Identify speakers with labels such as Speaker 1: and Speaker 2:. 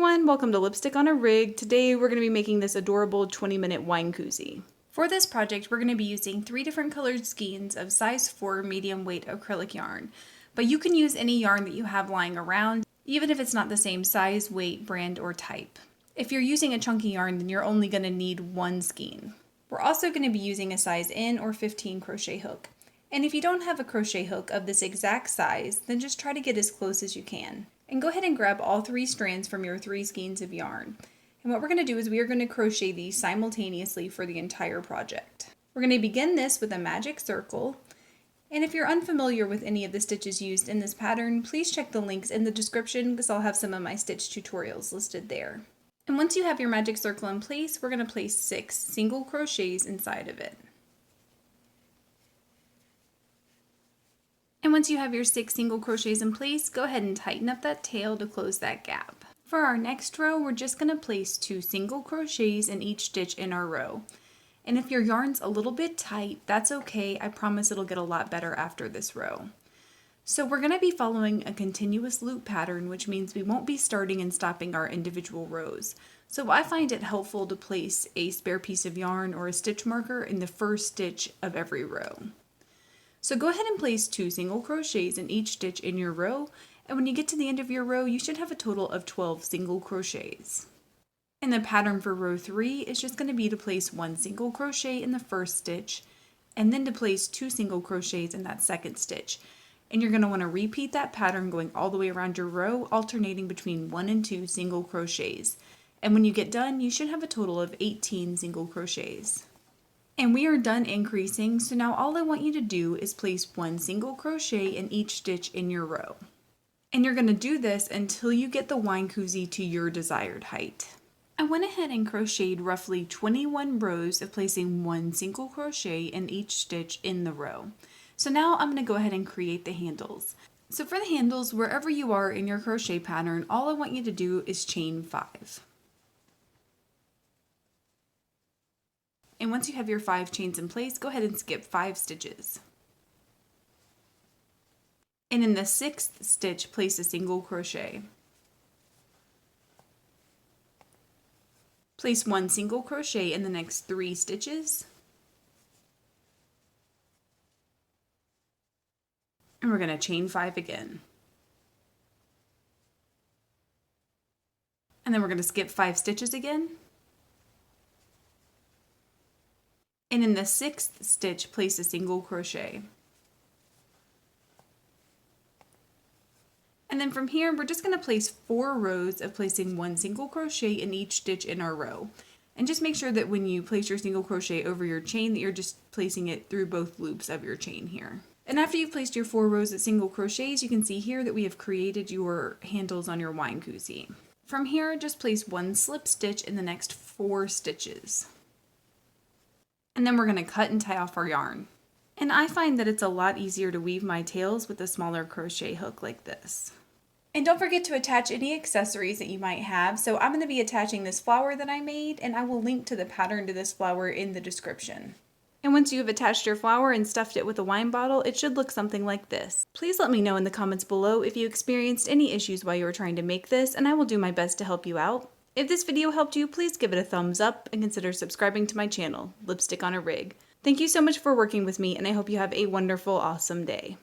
Speaker 1: everyone, welcome to Lipstick on a Rig. Today we're going to be making this adorable 20-minute wine koozie. For this project we're going to be using 3 different colored skeins of size 4 medium weight acrylic yarn. But you can use any yarn that you have lying around, even if it's not the same size, weight, brand, or type. If you're using a chunky yarn, then you're only going to need 1 skein. We're also going to be using a size N or 15 crochet hook. And if you don't have a crochet hook of this exact size, then just try to get as close as you can. And go ahead and grab all 3 strands from your 3 skeins of yarn. And what we're going to do is we are going to crochet these simultaneously for the entire project. We're going to begin this with a magic circle. And if you're unfamiliar with any of the stitches used in this pattern, please check the links in the description because I'll have some of my stitch tutorials listed there. And once you have your magic circle in place, we're going to place 6 single crochets inside of it. And once you have your 6 single crochets in place, go ahead and tighten up that tail to close that gap. For our next row, we're just going to place 2 single crochets in each stitch in our row. And if your yarn's a little bit tight, that's okay. I promise it'll get a lot better after this row. So we're going to be following a continuous loop pattern, which means we won't be starting and stopping our individual rows. So I find it helpful to place a spare piece of yarn or a stitch marker in the first stitch of every row. So go ahead and place 2 single crochets in each stitch in your row, and when you get to the end of your row, you should have a total of 12 single crochets. And the pattern for row 3 is just going to be to place 1 single crochet in the first stitch, and then to place 2 single crochets in that second stitch. And you're going to want to repeat that pattern going all the way around your row, alternating between 1 and 2 single crochets. And when you get done, you should have a total of 18 single crochets. And we are done increasing, so now all I want you to do is place 1 single crochet in each stitch in your row. And you're going to do this until you get the wine koozie to your desired height. I went ahead and crocheted roughly 21 rows of placing 1 single crochet in each stitch in the row. So now I'm going to go ahead and create the handles. So for the handles, wherever you are in your crochet pattern, all I want you to do is chain 5. And once you have your 5 chains in place, go ahead and skip 5 stitches. And in the 6th stitch, place a single crochet. Place 1 single crochet in the next 3 stitches. And we're going to chain 5 again. And then we're going to skip 5 stitches again. And in the 6th stitch, place a single crochet. And then from here, we're just going to place 4 rows of placing 1 single crochet in each stitch in our row. And just make sure that when you place your single crochet over your chain, that you're just placing it through both loops of your chain here. And after you've placed your 4 rows of single crochets, you can see here that we have created your handles on your wine koozie. From here, just place 1 slip stitch in the next 4 stitches. And then we're going to cut and tie off our yarn. And I find that it's a lot easier to weave my tails with a smaller crochet hook like this. And don't forget to attach any accessories that you might have. So I'm going to be attaching this flower that I made, and I will link to the pattern to this flower in the description. And once you have attached your flower and stuffed it with a wine bottle, it should look something like this. Please let me know in the comments below if you experienced any issues while you were trying to make this, and I will do my best to help you out. If this video helped you, please give it a thumbs up and consider subscribing to my channel, Lipstick on a Rig. Thank you so much for working with me, and I hope you have a wonderful, awesome day.